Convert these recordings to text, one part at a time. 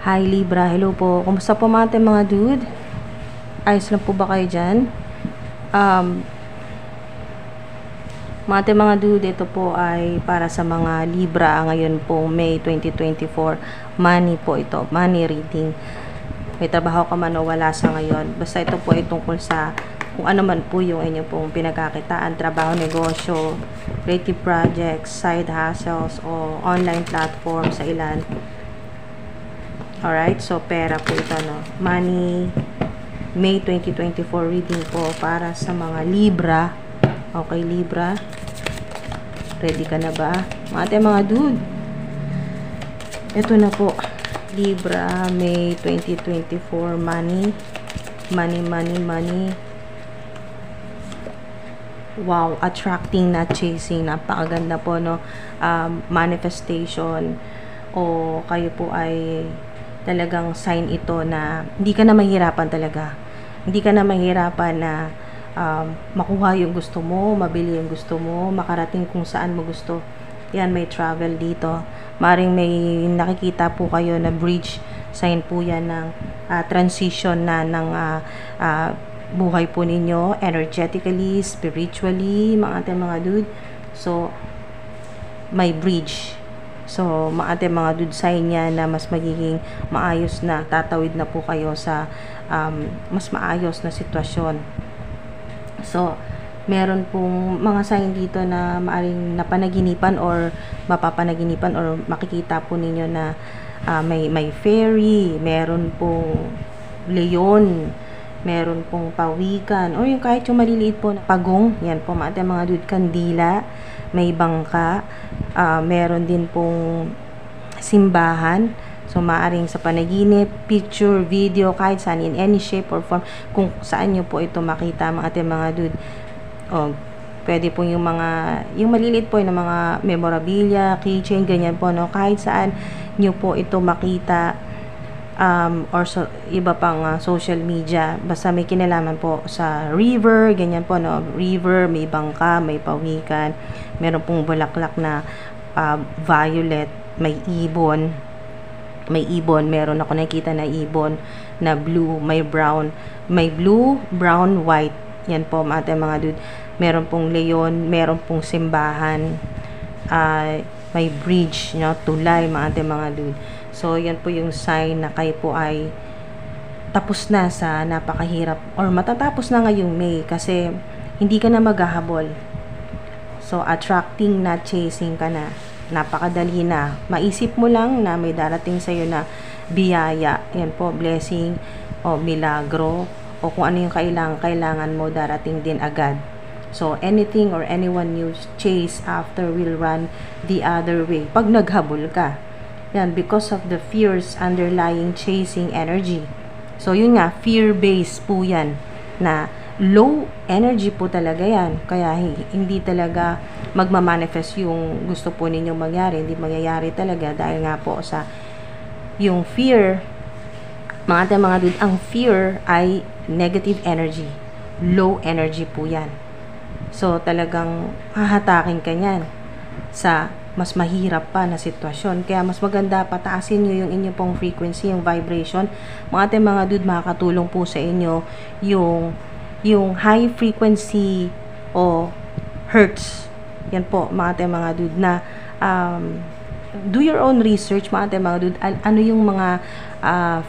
Hi Libra, hello po. Kumusta po mga dude? Ayos lang po ba kayo dyan? Mga dude, ito po ay para sa mga Libra ngayon po, May 2024. Money po ito, money reading. May trabaho ka man o wala sa ngayon. Basta ito po ay tungkol sa kung ano man po yung inyo pong pinagkakitaan, trabaho, negosyo, creative projects, side hustles, o online platform sa ilan. Alright, so pera po ito, no? Money, May 2024 reading po para sa mga Libra. Okay, Libra. Ready ka na ba? Mga dude. Ito na po. Libra, May 2024 money. Money. Wow, attracting, not chasing. Napakaganda po, no? Manifestation. O kayo po ay talagang sign ito na hindi ka na mahirapan talaga. Hindi ka na mahirapan na makuha yung gusto mo, mabili yung gusto mo, makarating kung saan mo gusto. Yan, may travel dito. Maring may nakikita po kayo na bridge, sign po yan ng transition na ng buhay po ninyo, energetically, spiritually, mga dude. So, may bridge. So, mga dude, sign niya na mas magiging maayos na, tatawid na po kayo sa mas maayos na sitwasyon. So, meron pong mga sign dito na maaring napanaginipan or mapapanaginipan or makikita po ninyo na may fairy, meron pong leon, meron pong pawikan, o yung kahit yung maliliit po na pagong, yan po mga dude, kandila, may bangka, meron din pong simbahan. So, maaring sa panaginip, picture, video, kahit saan, in any shape or form, kung saan nyo po ito makita, mga dude. O, pwede po yung maliliit po, yung mga memorabilia, keychain, ganyan po, no? Kahit saan nyo po ito makita, or iba pang social media, basta may kinalaman po sa river, ganyan po, no? River, may bangka, may pawikan, meron pong bulaklak na violet, may ibon, meron ako nakita na ibon na blue, may brown, may blue, brown, white. Yan po mga dude. Meron pong leon, meron pong simbahan, may bridge, no? Tulay, mga dude. So, yan po yung sign na kayo po ay tapos na sa napakahirap or matatapos na ngayong May kasi hindi ka na maghahabol. So, attracting, not chasing ka na. Napakadali na. Maisip mo lang na may darating sa'yo na biyaya. Yan po, blessing o milagro o kung ano yung kailangan mo darating din agad. So, anything or anyone you chase after will run the other way. Pag naghabol ka. Yan, because of the fears underlying chasing energy. So, yun nga, fear-based po yan na low energy po talaga yan. Kaya hindi talaga magmamanifest yung gusto po ninyong mangyari. Hindi mangyayari talaga dahil nga po sa yung fear, mga dude, ang fear ay negative energy. Low energy po yan. So, talagang hahatakin ka yan sa mas mahirap pa na sitwasyon. Kaya mas maganda pataasin nyo yung inyong pong frequency, yung vibration. Mga dude, makakatulong po sa inyo yung high frequency o hertz. Yan po, mga dude, na do your own research, mga dude, ano yung mga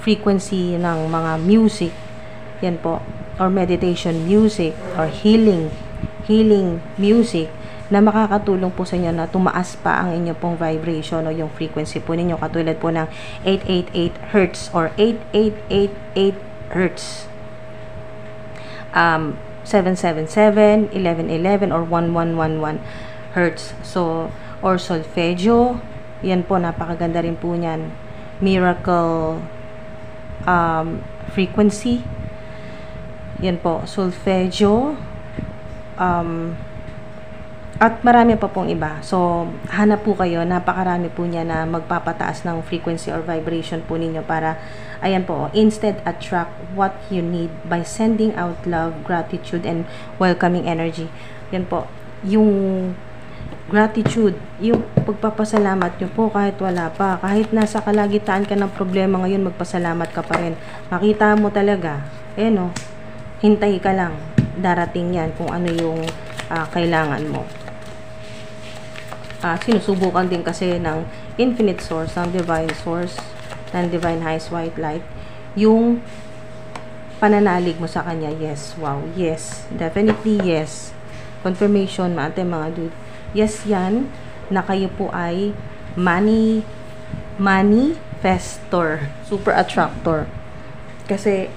frequency ng mga music, yan po, or meditation music, or healing music, na makakatulong po sa inyo na tumaas pa ang inyo pong vibration o yung frequency po ninyo, katulad po ng 888 hertz or 8888 hertz. 777, 1111, or 1111 hertz. So, or solfeggio, yan po, napakaganda rin po niyan. Miracle frequency, yan po, solfeggio, at marami pa pong iba. So, hanap po kayo, napakarami po niya na magpapataas ng frequency or vibration po ninyo para, ayan po, instead attract what you need by sending out love, gratitude, and welcoming energy. Yan po, yung gratitude, yung pagpapasalamat nyo po kahit wala pa. Kahit nasa kalagitnaan ka ng problema ngayon, magpasalamat ka pa rin. Makita mo talaga, no, hintay ka lang. Darating yan kung ano yung kailangan mo. Sinusubukan din kasi ng infinite source, ng divine source, ng divine highest white light, yung pananalig mo sa kanya. Yes, wow, yes, definitely yes. Confirmation, mga dude. Yes yan, na kayo po ay manifestor, super attractor. Kasi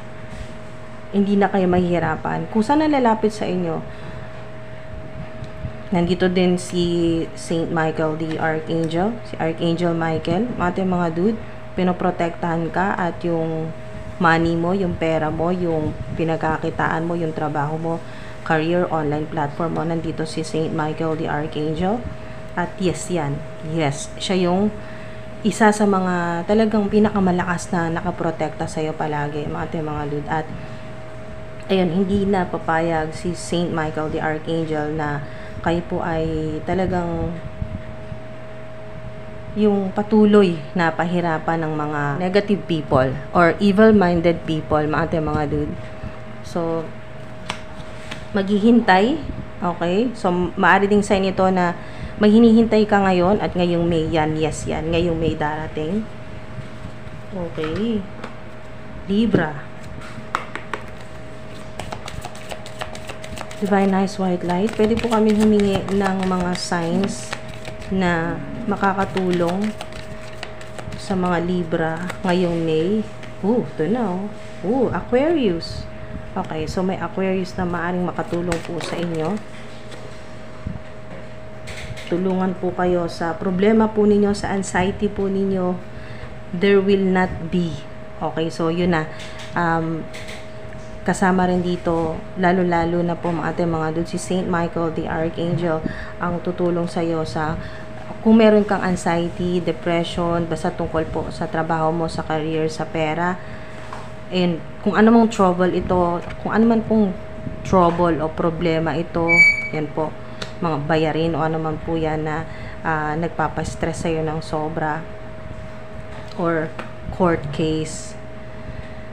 hindi na kayo mahihirapan. Kung saan nalalapit sa inyo, nandito din si Saint Michael the Archangel, si Archangel Michael, mga dude, pinoprotektahan ka at yung money mo, yung pera mo, yung pinagkakitaan mo, yung trabaho mo, career, online platform mo, nandito si Saint Michael the Archangel. At yes yan, yes, siya yung isa sa mga talagang pinakamalakas na nakaprotekta sa'yo palagi, mga dude. At ayun, hindi na papayag si Saint Michael the Archangel na kayo po ay talagang yung patuloy na pahirapan ng mga negative people or evil-minded people, mga dude. So, maghihintay, okay? So, maaari ding sign ito na may hinihintay ka ngayon at ngayong May yan, yes yan, ngayong May darating. Okay. Libra. Divine Nice White Light. Pwede po kami humingi ng mga signs na makakatulong sa mga Libra ngayong May. Ito na, Aquarius. Okay, so may Aquarius na maaring makatulong po sa inyo. Tulungan po kayo sa problema po ninyo, sa anxiety po ninyo. There will not be. Okay, so yun na. Kasama rin dito, lalo-lalo na po mga dude, si Saint Michael the Archangel ang tutulong sa iyo sa kung meron kang anxiety, depression, basta tungkol po sa trabaho mo, sa career, sa pera. And kung ano mang trouble ito, kung ano man pong trouble o problema ito, yan po, mga bayarin o ano man po yan na nagpapastress sa'yo ng sobra, or court case,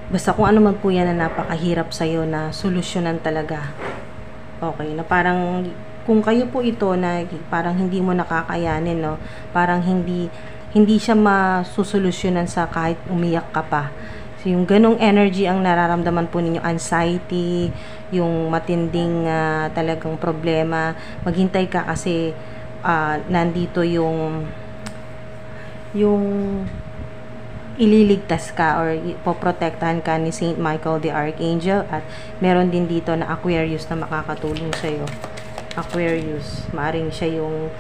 basta kung ano man po yan na napakahirap sa'yo na solusyonan talaga. Okay, na parang kung kayo po ito na parang hindi mo nakakayanin, no? Parang hindi siya masusolusyonan sa kahit umiyak ka pa. So, yung ganong energy ang nararamdaman po ninyo, anxiety, yung matinding talagang problema, maghintay ka kasi nandito yung ililigtas ka or poprotektahan ka ni Saint Michael the Archangel. At meron din dito na Aquarius na makakatulong sa'yo. Aquarius, maaring siya yung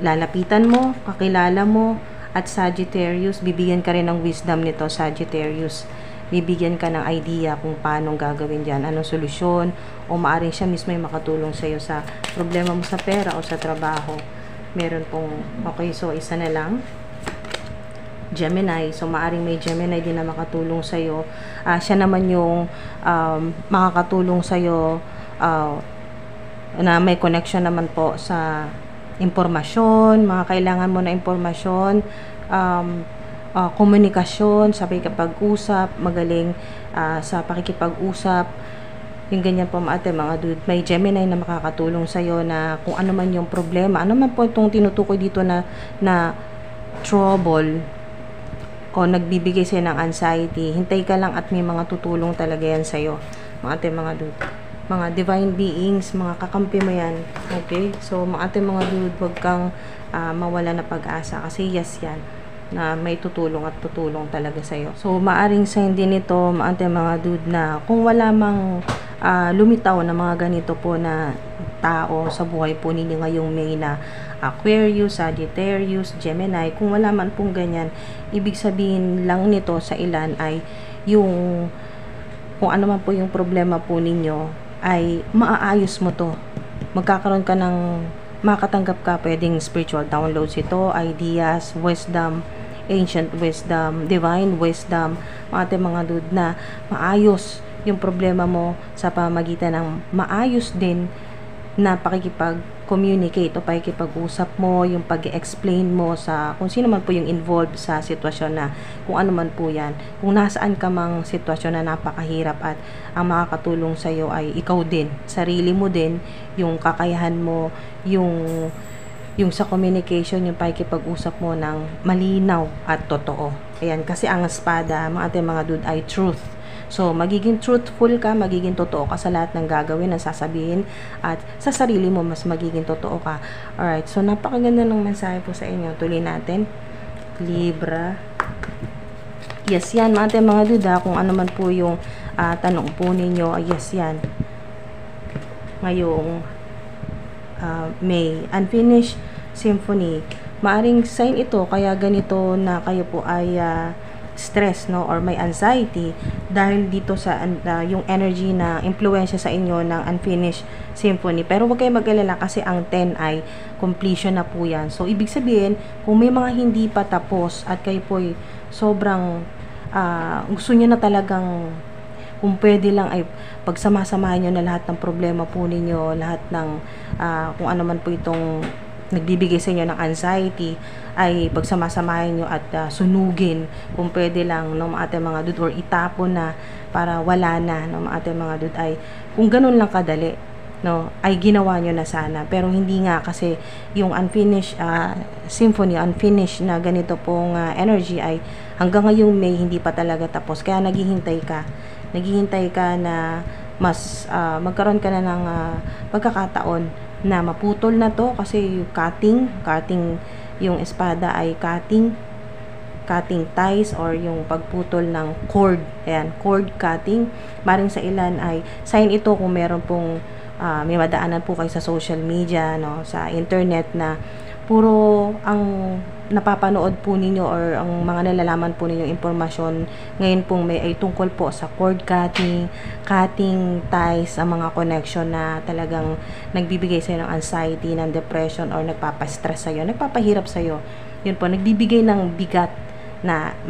lalapitan mo, kakilala mo. At Sagittarius, bibigyan ka rin ng wisdom nito, Sagittarius. Bibigyan ka ng idea kung paano gagawin dyan, anong solusyon, o maaring siya mismo yung makatulong sa'yo sa problema mo sa pera o sa trabaho. Meron pong, okay, so isa na lang. Gemini, so maaring may Gemini din na makatulong sa'yo. Siya naman yung makakatulong sa'yo na may connection naman po sa impormasyon, mga kailangan mo na impormasyon, komunikasyon, sa pakikipag-usap, magaling sa pakikipag-usap, yung ganyan po mga dude. May Gemini na makakatulong sa'yo na kung ano man yung problema, ano man po itong tinutukoy dito na trouble o nagbibigay sa'yo ng anxiety, hintay ka lang at may mga tutulong talaga yan sa'yo, mga dude. Mga divine beings, mga kakampi mo yan. Okay? So, mga dude, wag kang mawala na pag-asa. Kasi yes yan, na may tutulong at tutulong talaga sa'yo. So, maaring sign din ito, mga dude, na kung wala mang lumitaw na mga ganito po na tao sa buhay po ninyo ngayong May na Aquarius, Sagittarius, Gemini, kung wala man pong ganyan, ibig sabihin lang nito sa ilan ay yung kung ano man po yung problema po ninyo ay maaayos mo to. Magkakaroon ka ng makatanggap ka, pwedeng spiritual downloads ito, ideas, wisdom, ancient wisdom, divine wisdom, mga dude, na maayos yung problema mo sa pamamagitan ng maayos din na pakikipag-communicate o pakikipag-usap mo, yung pag-explain mo sa kung sino man po yung involved sa sitwasyon na kung ano man po yan. Kung nasaan ka mang sitwasyon na napakahirap at ang makakatulong sa iyo ay ikaw din, sarili mo din, yung kakayahan mo, yung sa communication, yung pakikipag-usap mo ng malinaw at totoo. Ayan, kasi ang espada, mga ating mga dude, ay truth. So, magiging truthful ka, magiging totoo ka sa lahat ng gagawin, ng sasabihin, at sa sarili mo, mas magiging totoo ka. Alright, so napakaganda ng mensahe po sa inyo. Tuloy natin. Libra. Yes, yan, mga ating mga dude, kung ano man po yung tanong po ninyo, yes, yan. Ngayong May. Unfinished Symphony. Maaring sign ito, kaya ganito na kayo po ay stress, no, or may anxiety dahil dito sa yung energy na impluwensya sa inyo ng Unfinished Symphony. Pero huwag kayong mag-alala kasi ang 10 ay completion na po yan. So, ibig sabihin, kung may mga hindi pa tapos at kayo po ay sobrang gusto nyo na talagang, kung pwede lang ay pagsamasamahan nyo na lahat ng problema po ninyo, lahat ng kung ano man po itong nagbibigay sa inyo ng anxiety, ay pagsamasamahin nyo at sunugin kung pwede lang, no, mga ating mga dude, or itapon na para wala na, no, mga ating mga dude, ay kung ganun lang kadali, no, ay ginawa nyo na sana. Pero hindi nga, kasi yung Unfinished Symphony, unfinished na ganito pong energy ay hanggang ngayong May hindi pa talaga tapos. Kaya naghihintay ka na mas magkaroon ka na ng pagkakataon na maputol na to, kasi cutting yung espada ay cutting ties, or yung pagputol ng cord. Ayan, cord cutting. Maring sa ilan ay sign ito kung meron pong may madaanan po kayo sa social media, no, sa internet, na puro ang napapanood po ninyo or ang mga nalalaman po ninyo impormasyon ngayon pong May ay tungkol po sa cord cutting ties, ang mga connection na talagang nagbibigay sa'yo ng anxiety, ng depression, or nagpapastress sa'yo, nagpapahirap sa'yo. Yun po, nagbibigay ng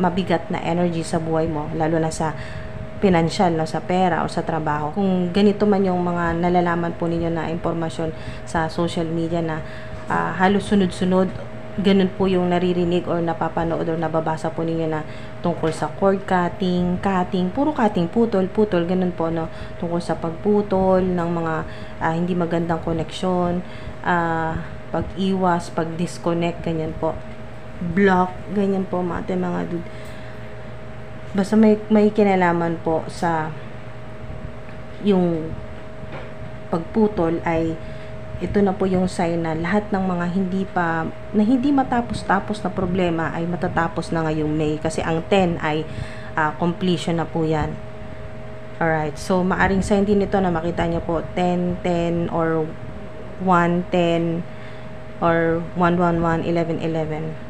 mabigat na energy sa buhay mo, lalo na sa financial, no, sa pera o sa trabaho. Kung ganito man yung mga nalalaman po ninyo na impormasyon sa social media na halos sunod-sunod, ganun po yung naririnig or napapanood or nababasa po ninyo na tungkol sa cord cutting, puro cutting, putol, ganun po, no, tungkol sa pagputol ng mga hindi magandang koneksyon, pag-iwas, pag-disconnect, ganyan po, block, ganyan po, mga dude. Basta may kinalaman po sa yung pagputol, ay ito na po yung sign na lahat ng mga hindi matapos-tapos na problema ay matatapos na ngayong May, kasi ang 10 ay completion na po yan. Alright, so maaring sign din ito na makita nyo po 10-10 or 1-10 or 1-1-1, 11-11.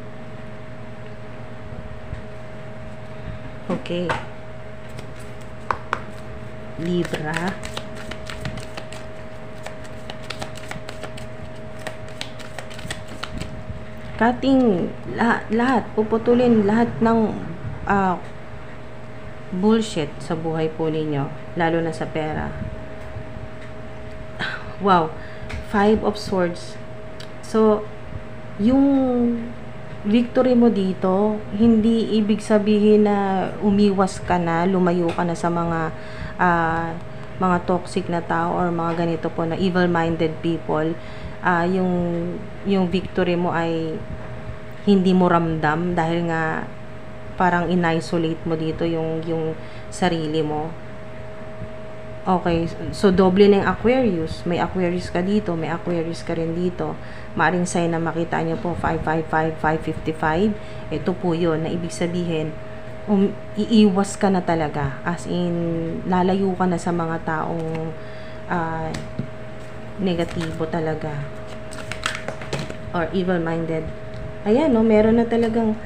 Okay, Libra. Cutting, lahat, puputulin lahat ng bullshit sa buhay po ninyo, lalo na sa pera. Wow, 5 of Swords. So, yung victory mo dito, hindi ibig sabihin na umiwas ka na, lumayo ka na sa mga toxic na tao or mga ganito po na evil-minded people. Yung victory mo ay hindi mo ramdam dahil nga parang in-isolate mo dito yung sarili mo. Okay, so doble na yung Aquarius. May Aquarius ka dito, may Aquarius ka rin dito. Maaring sign na makita nyo po 555, 555. Ito po yun, na ibig sabihin iiwas ka na talaga, as in lalayo ka na sa mga taong negatibo talaga or evil-minded. Ayan, no, meron na talagang,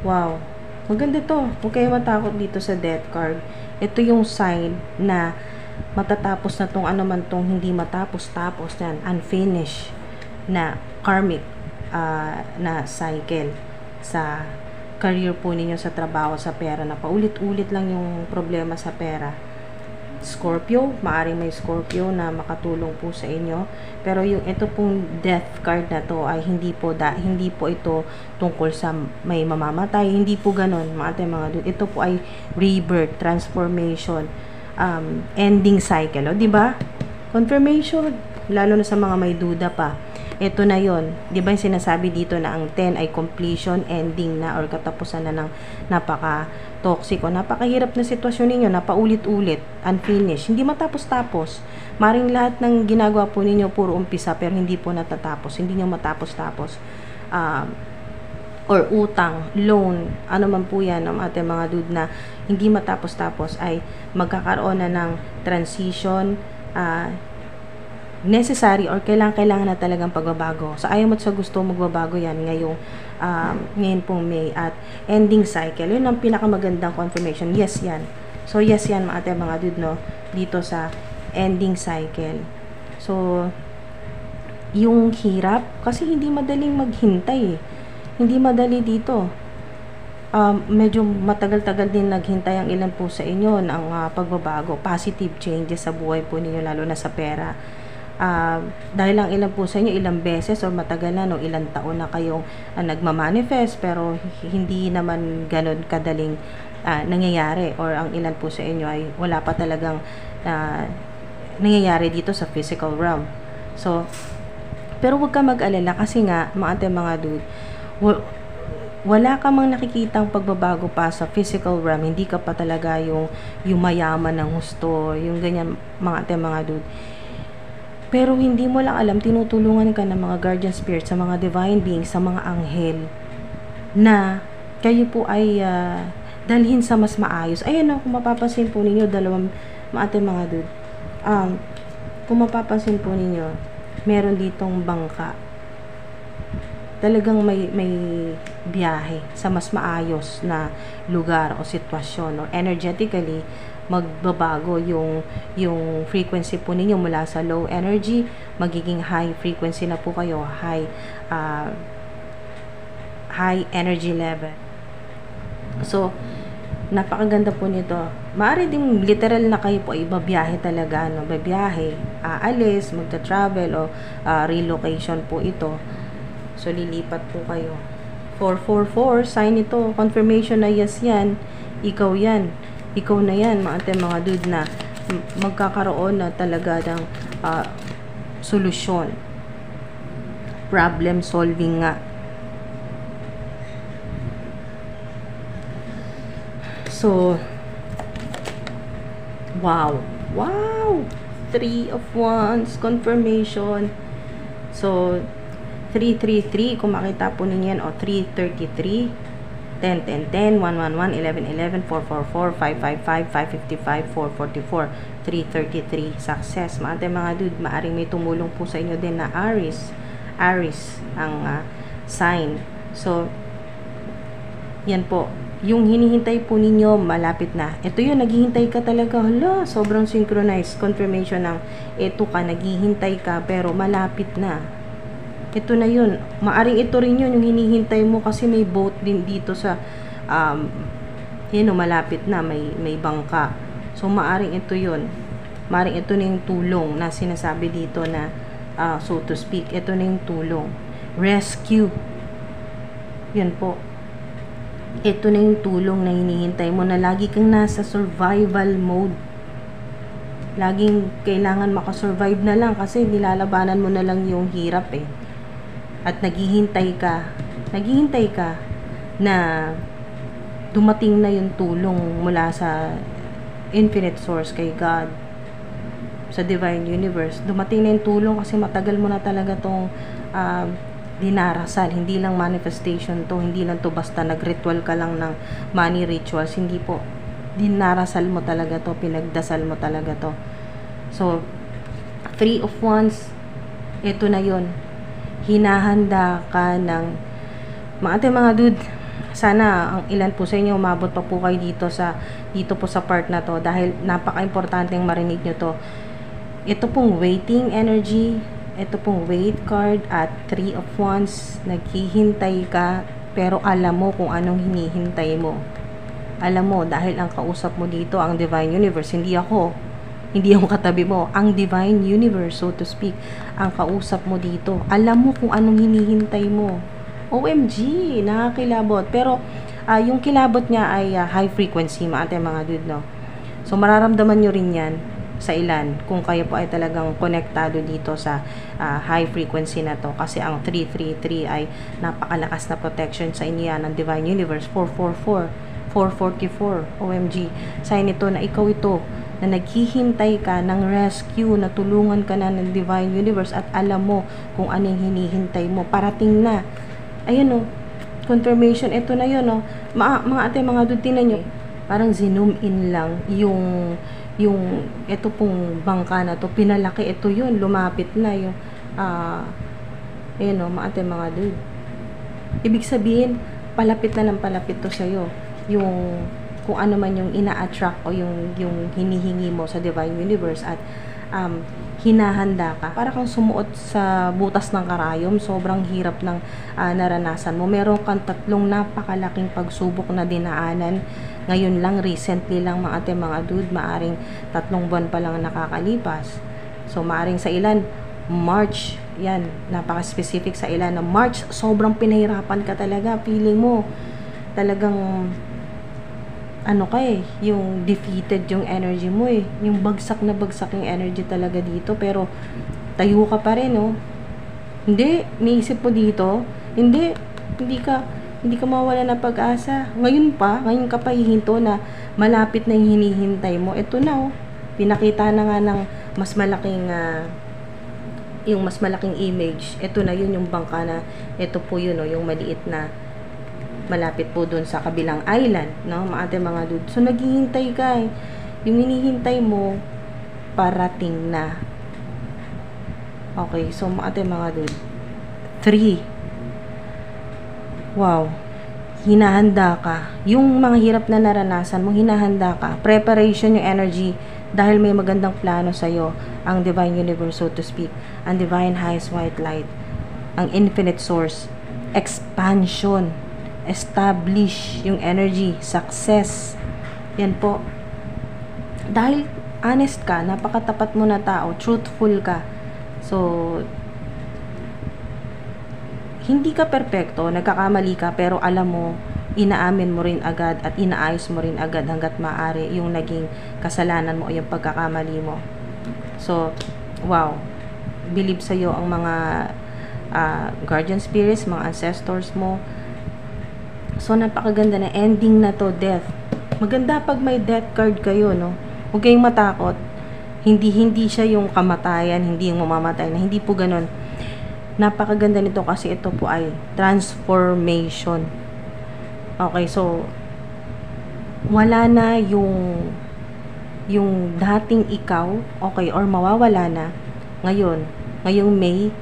wow, maganda to. Huwag kayo matakot dito sa Death card. Ito yung sign na matatapos na tong ano man tong hindi matapos-tapos yan, unfinished na karmic na cycle sa career po ninyo, sa trabaho, sa pera, na paulit-ulit lang yung problema sa pera. Scorpio, maaring may Scorpio na makatulong po sa inyo. Pero yung ito pong death card na to ay hindi po ito tungkol sa may mamamatay, hindi po ganoon mga ate mga dude. Ito po ay rebirth, transformation, ending cycle, di ba? Confirmation, lalo na sa mga may duda pa. Ito na yon, di ba yung sinasabi dito na ang 10 ay completion, ending na, or katapusan na ng napaka-toxic o napakahirap na sitwasyon ninyo, napaulit-ulit, unfinished, hindi matapos-tapos. Maring lahat ng ginagawa po ninyo puro umpisa pero hindi po natatapos, hindi nyo matapos-tapos. Or utang, loan, ano man po yan, ating mga dude, na hindi matapos-tapos ay magkakaroon na ng transition, necessary or kailangan na talagang pagbabago. So, ayaw mo sa gusto magbabago yan ngayon pong May. At ending cycle, yun ang pinakamagandang confirmation. Yes, yan. So, yes, yan mga dude, no? Dito sa ending cycle. So, yung hirap, kasi hindi madaling maghintay. Hindi madali dito. Medyo matagal-tagal din naghintay ang ilan po sa inyo ng pagbabago, positive changes sa buhay po ninyo, lalo na sa pera. Dahil lang ilan po sa inyo, ilang beses o matagal na, no, ilang taon na kayong nagmamanifest, pero hindi naman ganun kadaling nangyayari, or ang ilan po sa inyo ay wala pa talagang nangyayari dito sa physical realm. So, pero huwag ka mag-alala kasi nga, mga dude, wala ka mang nakikitang pagbabago pa sa physical realm, hindi ka pa talaga yung mayaman ng gusto, yung ganyan, mga dude. Pero hindi mo lang alam, tinutulungan ka ng mga guardian spirit, sa mga divine beings, sa mga anghel, na kayo po ay dalhin sa mas maayos. Ayan o, kung mapapansin po ninyo, dalawang mga dude, kung mapapansin po ninyo, meron ditong bangka. Talagang may biyahe sa mas maayos na lugar o sitwasyon, or energetically magbabago yung frequency po ninyo mula sa low energy, magiging high frequency na po kayo, high energy level. So, napakaganda po nito. Maaari din literal na kayo po ay babiyahe talaga, no? Babiyahe, aalis, magta-travel, o relocation po ito. So, lilipat po kayo. 444, sign ito. Confirmation na yes yan. Ikaw yan. Ikaw na yan, mga dude, na magkakaroon na talaga ng solusyon. Problem solving nga. So, wow. Wow! 3 of Wands, confirmation. So, 333, kung makita po ninyo yan, o 333, 10, 10, 10, 111, 11, 11, 444, 555, 555, 444, 333, success. Mga dude, maaring may tumulong po sa inyo din na Aries ang sign. So, yan po. Yung hinihintay po ninyo, malapit na. Ito yun, naghihintay ka talaga. Hala, sobrang synchronized confirmation ng ito ka, naghihintay ka, pero malapit na. Ito na yun. Maaring ito rin yun, yung hinihintay mo, kasi may boat din dito sa, malapit na, may bangka. So, maaring ito yun. Maaring ito na yung tulong na sinasabi dito na, so to speak, ito na yung tulong. Rescue. Yan po. Ito na yung tulong na hinihintay mo, na lagi kang nasa survival mode. Laging kailangan makasurvive na lang, kasi nilalabanan mo na lang yung hirap eh. At naghihintay ka na dumating na yung tulong mula sa infinite source, kay God, sa divine universe. Dumating na yung tulong kasi matagal mo na talaga tong dinarasal. Hindi lang manifestation to, hindi lang to basta nagritual ka lang ng money rituals, hindi po. Dinarasal mo talaga to, pinagdasal mo talaga to. So, 3 of Wands, ito na yon. Hinahanda ka ng mga dude. Sana ang ilan po sa inyo umabot pa po kayo dito po sa part na to, dahil napaka-importanteng marinig nyo to. Ito pong waiting energy, ito pong wait card, at 3 of Wands. Naghihintay ka, pero alam mo kung anong hinihintay mo. Alam mo, dahil ang kausap mo dito ang divine universe, hindi ako. Hindi yung katabi mo, ang divine universe, so to speak, ang kausap mo dito. Alam mo kung anong hinihintay mo. OMG, nakakilabot. Pero, yung kilabot niya ay high frequency, mga dude, no? So, mararamdaman nyo rin yan sa ilan kung kayo po ay talagang konektado dito sa high frequency na to, kasi ang 333 ay napakalakas na protection sa inyo yan ng divine universe. 444, 444, OMG, sign ito na ikaw ito na naghihintay ka ng rescue, na tulungan ka na ng divine universe at alam mo kung anong hinihintay mo, parating na. Ayun, confirmation, ito na yun, mga ate, mga dude, tinan nyo, parang zoom in lang yung ito pong bangka na to, pinalaki, ito yun, lumapit na yung ayun, mga ate, mga dude, ibig sabihin palapit na ng palapit to sa'yo, yung kung ano man yung ina-attract o yung hinihingi mo sa divine universe, at hinahanda ka, para kang sumuot sa butas ng karayom. Sobrang hirap ng naranasan mo, meron kang 3 napakalaking pagsubok na dinaanan ngayon lang, recently lang, mga ate, mga dude, maaring 3 buwan pa lang nakakalipas. So maaring sa ilan March, yan, napaka-specific sa ilan na March, sobrang pinahirapan ka talaga, feeling mo talagang yung defeated yung energy mo, yung bagsak na bagsak yung energy talaga dito, pero tayo ka pa rin, hindi, niisip mo dito, hindi ka mawala ng pag-asa. Ngayon ka pa hihinto na malapit na yung hinihintay mo. Ito na, pinakita na nga ng mas malaking yung mas malaking image. Ito na yun, yung bangka na, ito po yun, yung maliit na malapit po dun sa kabilang island, mga ate, mga dude. So naghihintay ka, yung hinihintay mo parating na. Okay, so mga ate, mga dude, 3, wow, hinahanda ka. Yung mga hirap na naranasan mo, hinahanda ka. Preparation yung energy, dahil may magandang plano sa'yo ang divine universe, so to speak, ang divine highest white light, ang infinite source, expansion, establish yung energy, success. Yan po. Dahil honest ka, napakatapat mo na tao, truthful ka. So, hindi ka perpekto, nagkakamali ka, pero alam mo, inaamin mo rin agad at inaayos mo rin agad hanggat maaari yung naging kasalanan mo o yung pagkakamali mo. So, wow. Believe sa'yo ang mga guardian spirits, mga ancestors mo. So, napakaganda na ending na to, death. Maganda pag may death card kayo, Huwag kayong matakot. Hindi siya yung kamatayan, hindi yung mamamatay na, hindi po ganun. Napakaganda nito kasi ito po ay transformation. Okay, so, wala na yung dating ikaw, okay, or mawawala na ngayong May,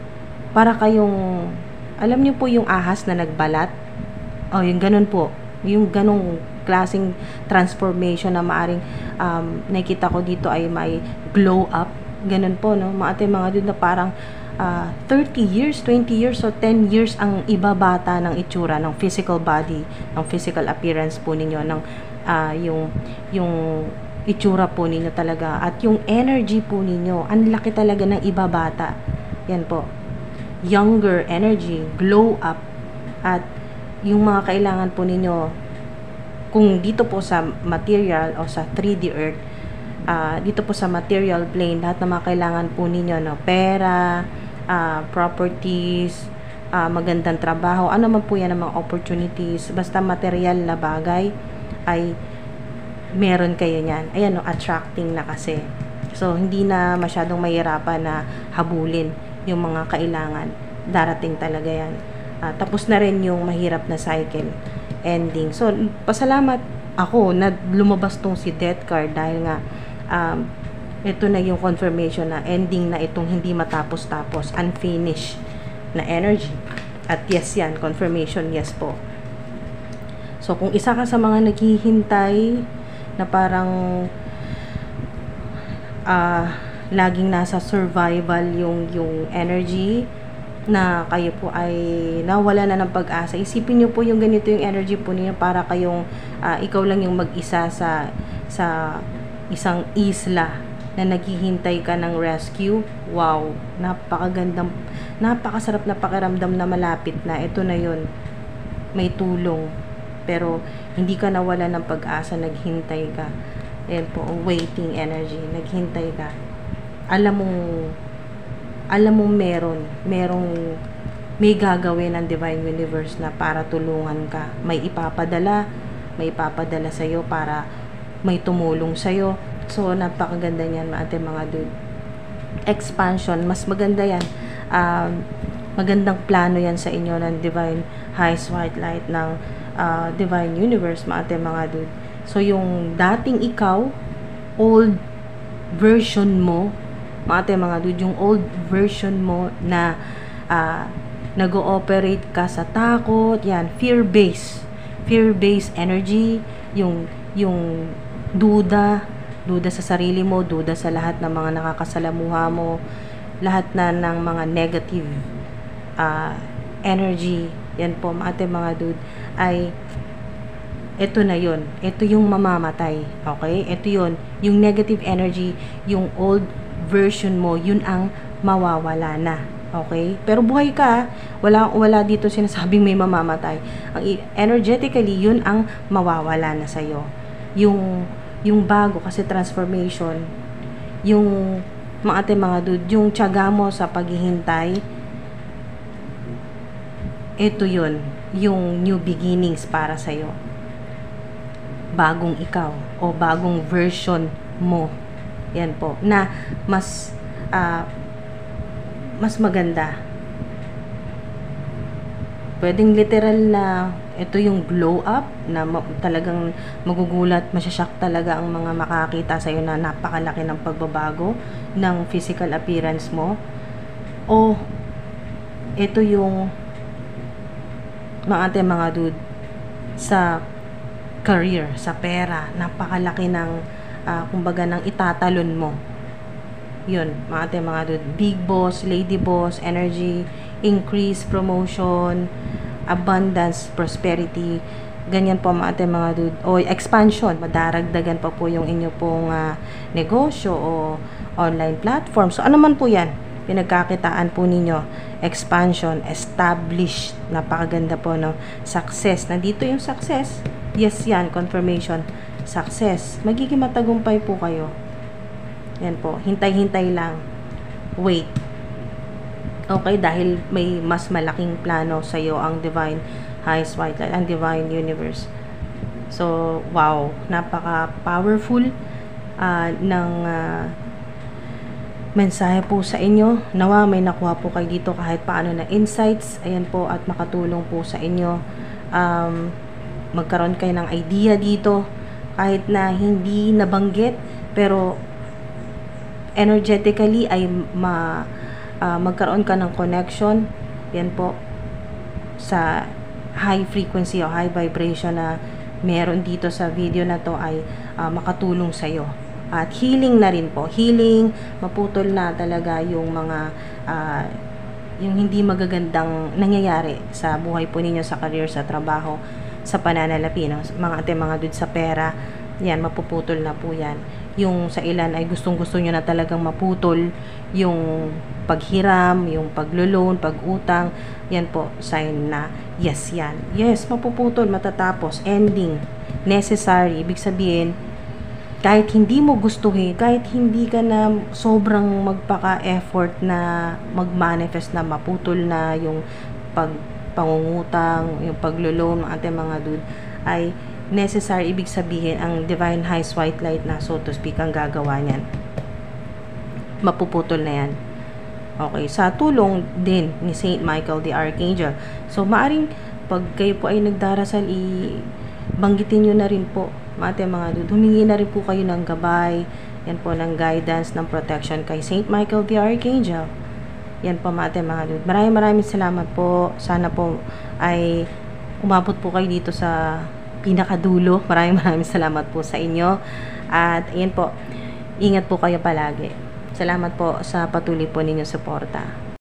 para kayong, alam niyo po yung ahas na nagbalat, yung ganun po, yung ganung klaseng transformation na maaring nakikita ko dito ay may glow up, ganun po, mga ate, mga dude, na parang 30 years, 20 years, o 10 years ang ibabata ng itsura ng physical body, ng physical appearance po ninyo, ng yung itsura po ninyo talaga, at yung energy po ninyo, ang laki talaga ng ibabata. Yan po, younger energy, glow up, at yung mga kailangan po ninyo, kung dito po sa material o sa 3D earth, dito po sa material plane, lahat ng mga kailangan po ninyo, pera, properties, magandang trabaho, ano man po yan ang mga opportunities, basta material na bagay, ay meron kayo niyan. Ayan, attracting na kasi. So, hindi na masyadong mahirapan na habulin yung mga kailangan. Darating talaga yan. Tapos na rin yung mahirap na cycle ending. So, pasalamat ako na lumabas tong si Death card, dahil nga ito na yung confirmation na ending na itong hindi matapos-tapos, unfinished na energy. At yes yan, confirmation, yes po. So, kung isa ka sa mga naghihintay na parang laging nasa survival yung energy, na kayo po ay nawala na ng pag-asa, isipin nyo po yung ganito yung energy po niyo, para kayong ikaw lang yung mag-isa sa isang isla na naghihintay ka ng rescue. Wow, napakagandang, napakasarap na pakiramdam na malapit na. Ito na yun, may tulong. Pero hindi ka nawala ng pag-asa, naghintay ka. Ayan po, waiting energy, naghintay ka. Alam mong may gagawin ng Divine Universe na para tulungan ka. May ipapadala sa'yo para may tumulong sa'yo. So, napakaganda niyan, mga dude. Expansion, mas maganda yan. Magandang plano yan sa inyo ng Divine Highest White Light ng Divine Universe, mga dude. So, yung dating ikaw, old version mo, mga dude, yung old version mo na nag-ooperate ka sa takot, yan, fear-based energy, yung duda sa sarili mo, duda sa lahat ng mga nakakasalamuha mo, lahat na ng mga negative energy, yan po, mga dude, ay ito na yun. Ito yung mamamatay. Okay? Ito yun. Yung negative energy, yung old version mo, yun ang mawawala na. Okay? Pero buhay ka. Wala dito sinasabing may mamamatay. Energetically, yun ang mawawala na sa'yo. Yung bago, kasi transformation, yung mga dude, yung tiyaga mo sa paghihintay, ito yun. Yung new beginnings para sa'yo. Bagong ikaw o bagong version mo, yan po, na mas maganda. Pwedeng literal na ito yung glow up na talagang magugulat, masyashock talaga ang mga makakita sa iyo na napakalaki ng pagbabago ng physical appearance mo. O ito yung mga dude, sa career, sa pera, napakalaki ng kumbaga ng itatalon mo. Yun, mga dude, big boss, lady boss, energy, increase, promotion, abundance, prosperity, ganyan po mga dude. O expansion, madaragdagan pa po yung inyo pong negosyo o online platform. So ano man po yan, pinagkakitaan po ninyo, expansion, established, napakaganda po, no? Success, nandito yung success. Yes, yan, confirmation, success. Magiging matagumpay po kayo. Yan po, hintay-hintay lang. Wait. Okay, dahil may mas malaking plano sa iyo ang Divine Highest White Light, ang Divine Universe. So, wow, napaka-powerful ng mensahe po sa inyo. Nawa may nakuha po kayo dito kahit paano na insights. Ayan po, at makatulong po sa inyo. Magkaroon kayo ng idea dito kahit na hindi nabanggit, pero energetically ay magkaroon ka ng connection, yan po, sa high frequency o high vibration na meron dito sa video na to, ay makatulong sa'yo. At healing na rin po, healing, maputol na talaga yung mga yung hindi magagandang nangyayari sa buhay po ninyo, sa career, sa trabaho, sa pananalapi, no? Mga dude, sa pera, yan, mapuputol na po yan. Yung sa ilan ay gustong-gusto nyo na talagang maputol yung paghiram, yung paglo-loan, pag-utang, yan po, sign na yes yan. Yes, mapuputol, matatapos, ending, necessary. Ibig sabihin, kahit hindi mo gustuhin, kahit hindi ka na sobrang magpaka-effort na mag-manifest na maputol na yung pangungutang, yung paglo-loan, mga dude, ay necessary. Ibig sabihin, ang Divine Highest White Light na, so to speak, ang gagawa niyan. Mapuputol na yan. Okay, sa tulong din ni Saint Michael the Archangel. So, maaring pag kayo po ay nagdarasal, banggitin nyo na rin po, mga dude, humingi na rin po kayo ng gabay, yan po, ng guidance, ng protection kay Saint Michael the Archangel. Yan po, mga dude. Maraming salamat po. Sana po ay umabot po kayo dito sa pinakadulo. Maraming salamat po sa inyo. At ayan po, ingat po kayo palagi. Salamat po sa patuloy po ninyong suporta.